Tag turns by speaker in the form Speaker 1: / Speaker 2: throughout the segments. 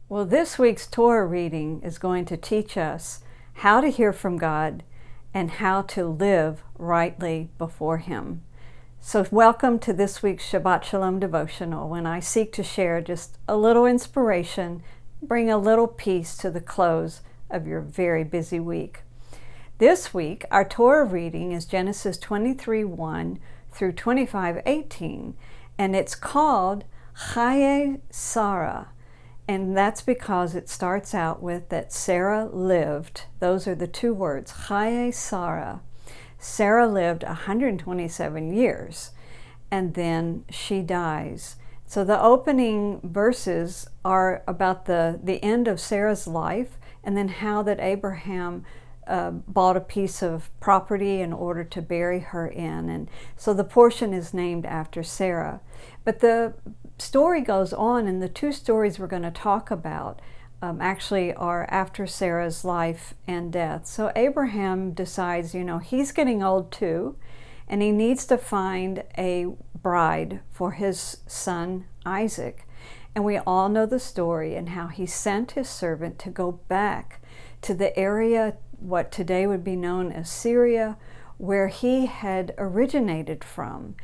Speaker 1: Well, this week's Torah reading is going to teach us how to hear from God and how to live rightly before Him. So welcome to this week's Shabbat Shalom devotional, when I seek to share just a little inspiration, bring a little peace to the close of your very busy week. This week, our Torah reading is Genesis 23:1 through 25:18, and it's called Chaye Sarah. And that's because it starts out with that Sarah lived. Those are the two words, Chaye Sarah. Sarah lived 127 years, and then she dies. So the opening verses are about the end of Sarah's life, and then how that Abraham bought a piece of property in order to bury her in. And so the portion is named after Sarah. But the story goes on, and the two stories we're going to talk about actually are after Sarah's life and death. So Abraham decides, he's getting old too, and he needs to find a bride for his son Isaac. And we all know the story, and how he sent his servant to go back to the area, what today would be known as Syria, where he had originated from,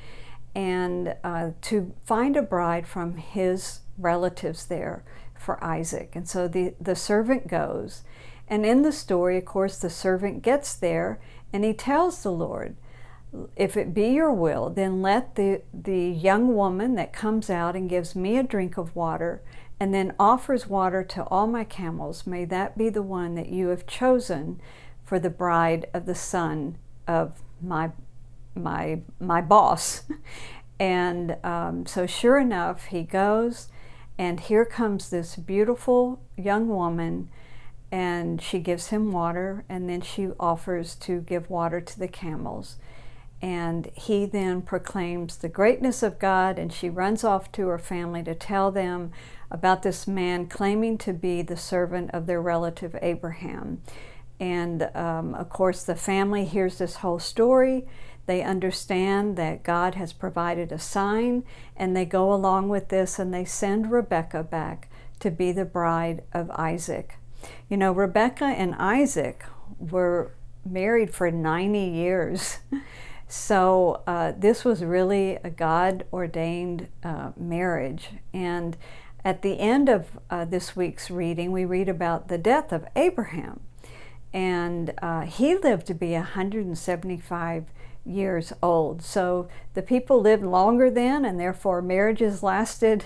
Speaker 1: and to find a bride from his relatives there for Isaac. And so the servant goes, and in the story, of course, the servant gets there, and he tells the Lord, if it be your will, then let the young woman that comes out and gives me a drink of water, and then offers water to all my camels, may that be the one that you have chosen for the bride of the son of my boss. And so sure enough, he goes, and here comes this beautiful young woman, and she gives him water, and then she offers to give water to the camels. And he then proclaims the greatness of God, and she runs off to her family to tell them about this man claiming to be the servant of their relative Abraham. And of course, the family hears this whole story. They understand that God has provided a sign, and they go along with this, and they send Rebekah back to be the bride of Isaac. Rebekah and Isaac were married for 90 years. So this was really a God-ordained marriage. And at the end of this week's reading, we read about the death of Abraham. And he lived to be 175 years old. So the people lived longer then, and therefore marriages lasted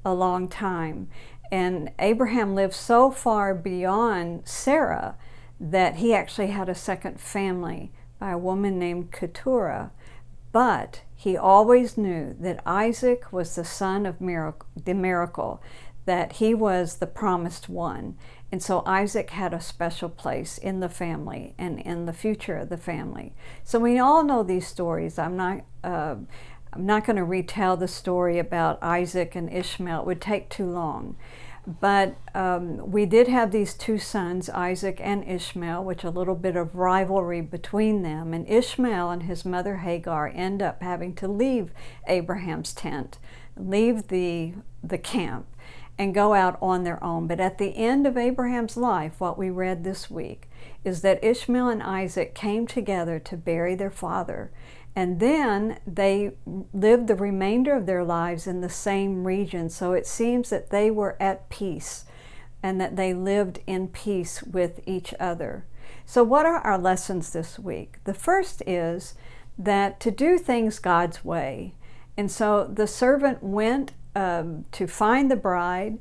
Speaker 1: a long time. And Abraham lived so far beyond Sarah that he actually had a second family by a woman named Keturah. But he always knew that Isaac was the son of the miracle, that he was the promised one. And so Isaac had a special place in the family and in the future of the family. So we all know these stories. I'm not going to retell the story about Isaac and Ishmael. It would take too long. But we did have these two sons, Isaac and Ishmael, which a little bit of rivalry between them. And Ishmael and his mother Hagar end up having to leave Abraham's tent, leave the camp, and go out on their own. But at the end of Abraham's life, what we read this week is that Ishmael and Isaac came together to bury their father. And then they lived the remainder of their lives in the same region. So it seems that they were at peace, and that they lived in peace with each other. So what are our lessons this week? The first is that to do things God's way. And so the servant went to find the bride,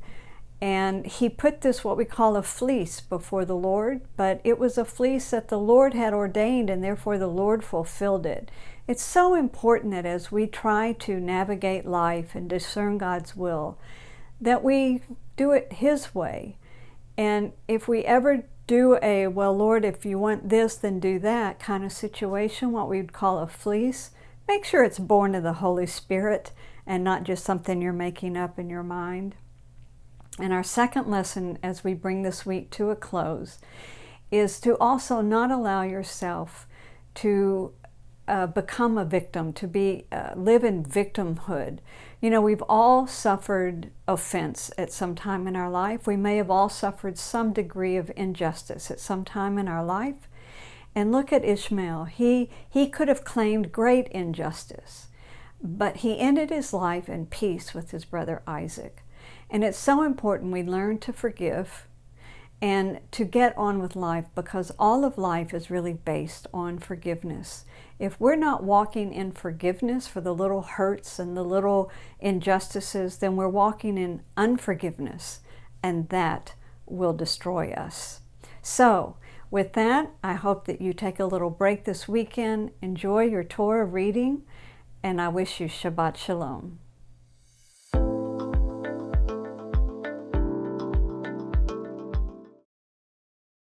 Speaker 1: and he put this, what we call a fleece, before the Lord, but it was a fleece that the Lord had ordained, and therefore the Lord fulfilled it. It's so important that as we try to navigate life and discern God's will, that we do it His way. And if we ever do a, well, Lord, if you want this, then do that kind of situation, what we would call a fleece, make sure it's born of the Holy Spirit and not just something you're making up in your mind. And our second lesson, as we bring this week to a close, is to also not allow yourself to become a victim, to live in victimhood. You know, we've all suffered offense at some time in our life. We may have all suffered some degree of injustice at some time in our life. And look at Ishmael. He could have claimed great injustice, but he ended his life in peace with his brother Isaac. And it's so important we learn to forgive and to get on with life, because all of life is really based on forgiveness. If we're not walking in forgiveness for the little hurts and the little injustices, then we're walking in unforgiveness, and that will destroy us. So, with that, I hope that you take a little break this weekend, enjoy your Torah reading, and I wish you Shabbat Shalom.